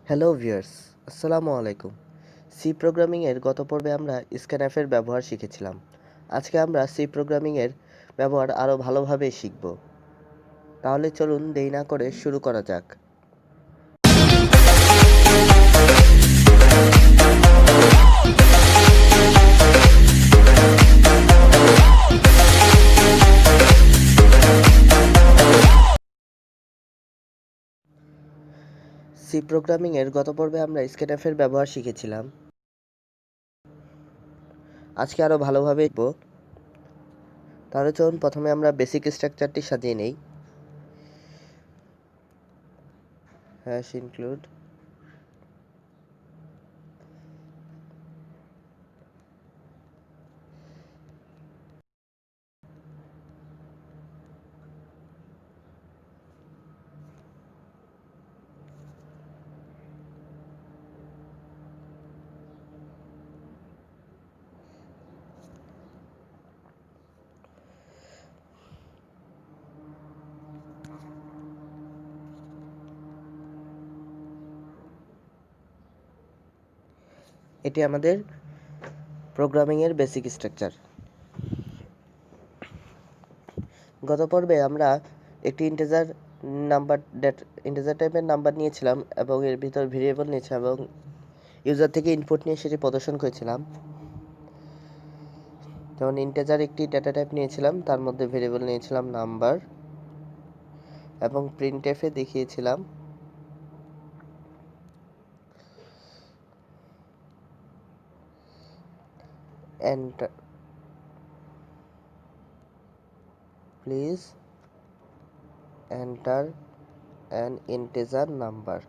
Hello viewers, আসসালামু আলাইকুম। C programming এর গত পর্বে আমরা স্ক্যানএফ এর ব্যবহার শিখেছিলাম। আজকে আমরা সি প্রোগ্রামিং এর ব্যবহার আরো ভালোভাবে শিখব। তাহলে চলুন দেরি না করে শুরু করা যাক। সি প্রোগ্রামিং এর গত পর্বে আমরা স্ক্যানএফ এর ব্যবহার শিখেছিলাম। আজকে আরো ভালোভাবে শিখব। তাহলে চলুন প্রথমে আমরা বেসিক স্ট্রাকচারটি সাজিয়ে নেই। হ্যাশ ইনক্লুড এটি আমাদের প্রোগ্রামিং এর বেসিক স্ট্রাকচার। গত পর্বে আমরা একটি ইন্টিজার টাইপের নাম্বার নিয়েছিলাম এবং এর ভিতর ভেরিয়েবল নিয়েছিলাম এবং ইউজার থেকে ইনপুট নিয়ে সেটি প্রদর্শন করেছিলাম। যেমন ইন্টিজার একটি ডেটা টাইপ নিয়েছিলাম, তার মধ্যে ভেরিয়েবল নিয়েছিলাম নাম্বার এবং প্রিন্টএফে দেখিয়েছিলাম enter please enter an integer number.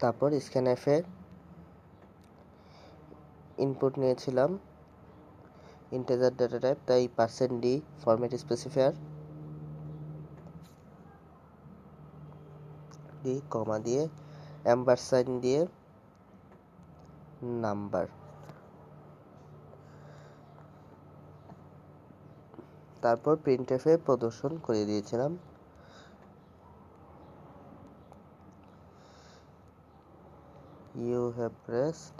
তারপর স্ক্যানএফে ইনপুট নিয়েছিলাম ইন্টিজার ডেটা টাইপ, তাই %d ফরম্যাট স্পেসিফায়ার ডি কমা দিয়ে এম্পারসাইন দিয়ে নাম্বার। তারপর প্রিন্টএফে প্রদর্শন করে দিয়েছিলাম you have pressed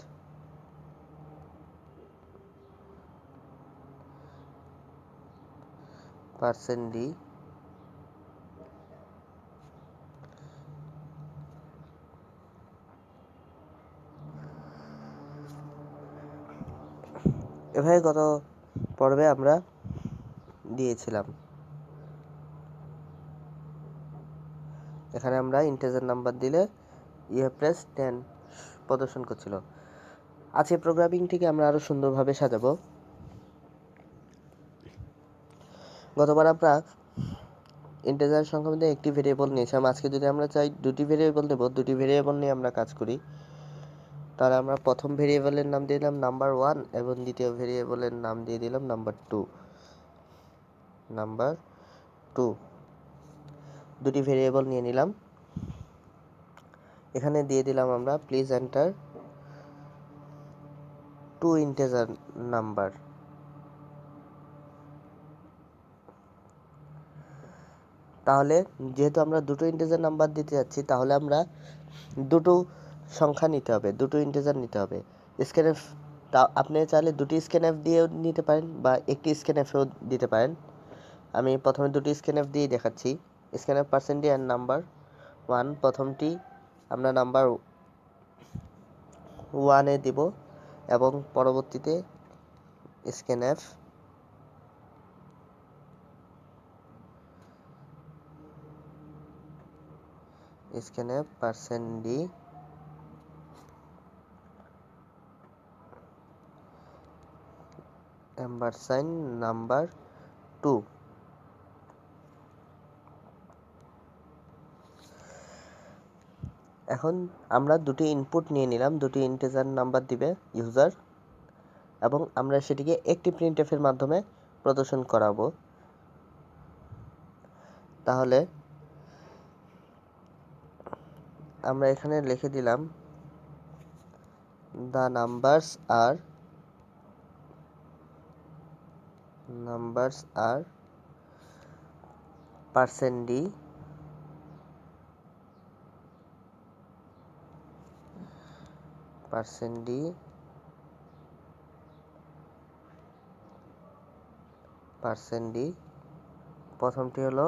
%d এভাবে গত পর্বে আমরা দিয়েছিলাম। এখানে আমরা ইন্টিজার নাম্বার দিলে you have pressed 10 প্রদর্শন করছিল। আজকে প্রোগ্রামিংটিকে আমরা আরো সুন্দরভাবে সাজাবো। গতবার আমরা ইন্টিজার সংখ্যার মধ্যে একটি ভেরিয়েবল নিয়েছিলাম। আজকে যদি আমরা চাই দুটি ভেরিয়েবল নেব, দুটি ভেরিয়েবল নিয়ে আমরা কাজ করি। তাহলে আমরা প্রথম ভেরিয়েবলের নাম দিয়ে দিলাম নাম্বার 1 এবং দ্বিতীয় ভেরিয়েবলের নাম দিয়ে দিলাম নাম্বার 2। দুটি ভেরিয়েবল নিয়ে নিলাম। এখানে দিয়ে দিলাম আমরা প্লিজ এন্টার 2 ইন্টিজার নাম্বার। তাহলে যেহেতু আমরা দুটো ইন্টিজার নাম্বার দিতে যাচ্ছি, তাহলে আমরা দুটো সংখ্যা নিতে হবে, দুটো ইন্টিজার নিতে হবে। স্ক্যানএফ আপনি চাইলে দুটি স্ক্যানএফ দিয়েও নিতে পারেন বা একটি স্ক্যানএফেও দিতে পারেন। আমি প্রথমে দুটি স্ক্যানএফ দিয়ে দেখাচ্ছি। স্ক্যানএফ %d এন্ড নাম্বার 1, প্রথমটি আমরা নাম্বার 1 এ দিব এবং পরবর্তীতে স্ক্যানএফ %d এম্পারসাইন নাম্বার 2। এখন আমরা দুটি ইনপুট নিয়ে নিলাম, দুটি ইন্টিজার নাম্বার দিবে ইউজার এবং আমরা সেটিকে একটি প্রিন্টএফ এর মাধ্যমে প্রদর্শন করাবো। তাহলে আমরা এখানে লিখে দিলাম the numbers are percent d প্রথমটি হলো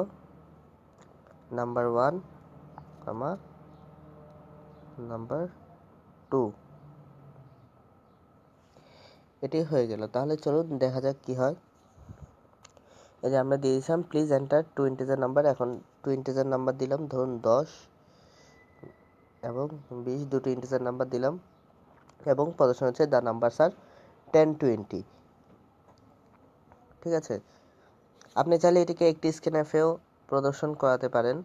নাম্বার 1, নাম্বার 2। এটি হয়ে গেল। তাহলে চলুন দেখা যাক কি হয়। এই যে আমরা দিয়ে দিয়েছিলাম প্লিজ এন্টার 2 ইন্টিজার নাম্বার। এখন 2 ইন্টিজার নাম্বার দিলাম, ধরুন 10 এবং 20, দুটো ইন্টিজার নাম্বার দিলাম এবং প্রদর্শন হচ্ছে দ্য নাম্বারস আর 10, 20। ঠিক আছে, আপনি চাইলে এটিকে একটি স্ক্যানএফেও প্রদর্শন করাতে পারেন।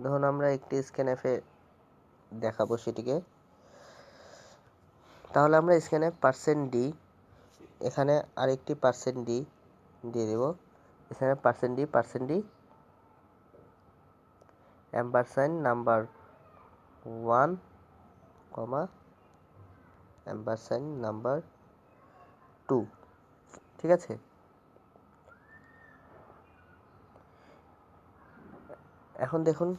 ধরুন আমরা একটি স্ক্যানএফে দেখাবো সেটিকে। তাহলে আমরা স্ক্যানএফ %d, এখানে আরেকটি %d দিয়ে দেব, এখানে %d ampersand number 1, ampersand number 2। ঠিক আছে, এখন দেখুন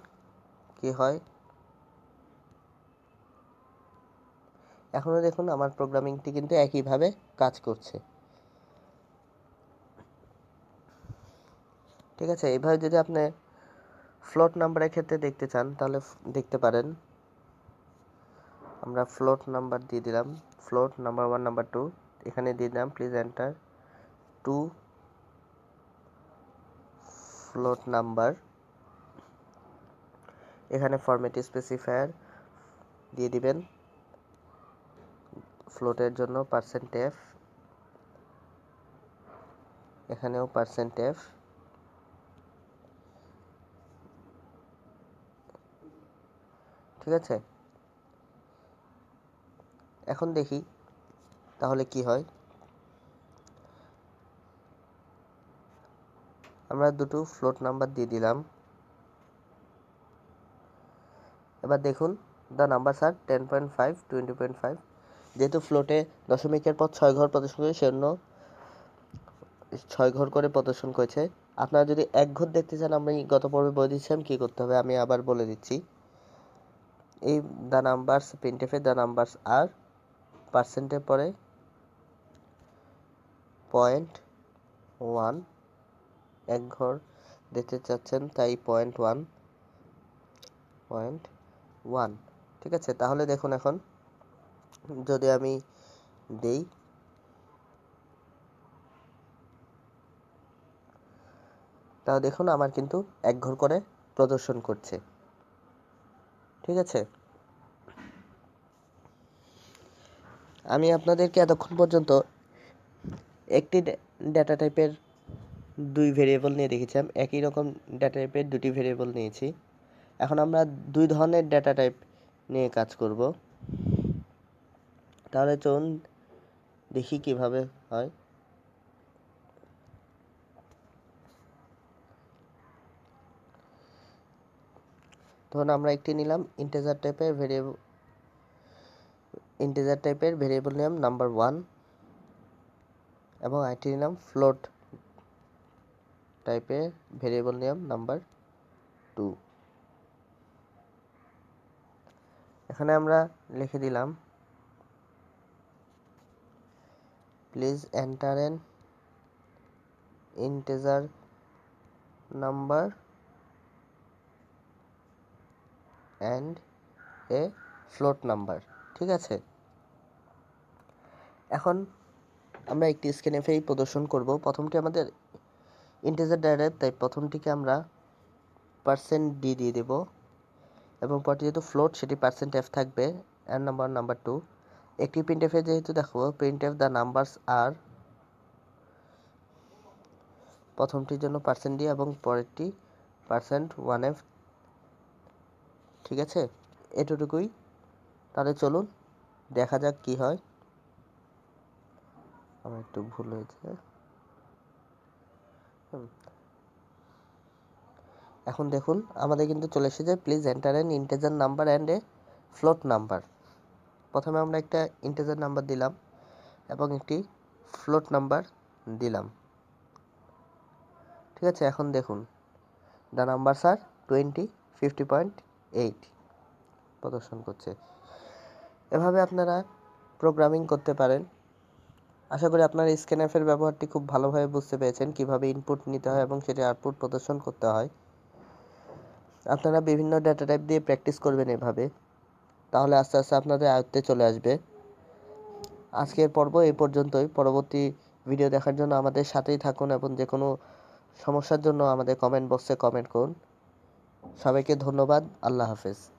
কি হয়। এখনো দেখুন আমার প্রোগ্রামিংটি কিন্তু একইভাবে কাজ করছে। ঠিক আছে, এইভাবে যদি আপনি ফ্লোট নাম্বারের ক্ষেত্রে দেখতে চান তাহলে দেখতে পারেন। আমরা ফ্লোট নাম্বার দিয়ে দিলাম, ফ্লোট নাম্বার 1, নাম্বার 2, এখানে দিয়ে দিলাম প্লিজ এন্টার 2 ফ্লোট নাম্বার। এখানে ফরম্যাট স্পেসিফায়ার দিয়ে দিবেন ফ্লোটের জন্য %f, এখানেও %f। ঠিক আছে, এখন দেখি তাহলে কি হয়। আমরা দুটো ফ্লোট নাম্বার দিয়ে দিলাম। এবার দেখুন দ্য নাম্বারস আর 10.5, 20.5। যেহেতু ফ্লোটে দশমিকের পর 6 ঘর প্রদর্শন করে সেজন্য 6 ঘর করে প্রদর্শন করেছে। আপনারা যদি 1 ঘর দেখতে চান, আমি গত পর্বে বলে দিয়েছিলাম কি করতে হবে, আমি আবার বলে দিচ্ছি। এই দ্য নাম্বারস প্রিন্টএফে দ্য নাম্বারস আর পার্সেন্টের পরে 0.1, 1 ঘর দেখতে চাচ্ছেন তাই 0.1। ঠিক আছে, তাহলে দেখুন এখন যদি আমি দেই, তাহলে দেখুন আমার কিন্তু 1 ঘর করে প্রদর্শন করছে। ঠিক আছে, আমি আপনাদেরকে এতক্ষণ পর্যন্ত একটি ডেটা টাইপের 2 ভেরিয়েবল নিয়ে দেখেছিলাম, একই রকম ডেটা টাইপের 2টি ভেরিয়েবল নিয়েছি। এখন আমরা 2 ধরনের ডেটা টাইপ নিয়ে কাজ করব। তাহলে চলুন দেখি কিভাবে হয়। ধরুন আমরা একটি নিলাম ইন্টিজার টাইপের ভেরিয়েবল নিলাম নাম্বার 1 এবং আরেকটি নিলাম ফ্লোট টাইপের ভেরিয়েবল নিলাম নাম্বার 2। এখানে আমরা লিখে দিলাম please enter N integer number and a float number. ঠিক আছে, এখন আমরা একটি স্ক্যানএফেই প্রদর্শন করব। প্রথমটি আমাদের ইন্টিজার ডেটা, তাই প্রথমটিকে আমরা %d দিয়ে দেব এবং পরটি যেহেতু ফ্লোট সেটি %f থাকবে, এর নাম্বার 2। একটি প্রিন্টএফে যেহেতু দেখাবো প্রিন্টএফ দ্য নাম্বারস আর, প্রথমটির জন্য %d এবং পরেরটি %1f। ঠিক আছে, এতটুকুই। তাহলে চলুন দেখা যাক কি হয়। আমার একটু ভুল হয়েছে, এখন দেখুন আমাদের কিন্তু চলে এসেছে please enter an integer number and a float number. প্রথমে আমরা একটা ইন্টিজার নাম্বার দিলাম এবং একটি ফ্লোট নাম্বার দিলাম। ঠিক আছে, এখন দেখুন দ্য নাম্বারস আর 20, 50.8 প্রদর্শন করছে। এভাবে আপনারা প্রোগ্রামিং করতে পারেন। আশা করি আপনারা স্ক্যানএফের ব্যবহারটি খুব ভালোভাবে বুঝতে পেরেছেন, কিভাবে ইনপুট নিতে হয় এবং সেটি আউটপুট প্রদর্শন করতে হয়। আপনারা বিভিন্ন ডেটা টাইপ দিয়ে প্র্যাকটিস করবেন এভাবে, তাহলে আস্তে আস্তে আপনাদের আয়ত্তে চলে আসবে। আজকের পর্ব এই পর্যন্তই। পরবর্তী ভিডিও দেখার জন্য আমাদের সাথেই থাকুন এবং যে কোনো সমস্যার জন্য আমাদের কমেন্ট বক্সে কমেন্ট করুন। সবাইকে ধন্যবাদ। আল্লাহ হাফেজ।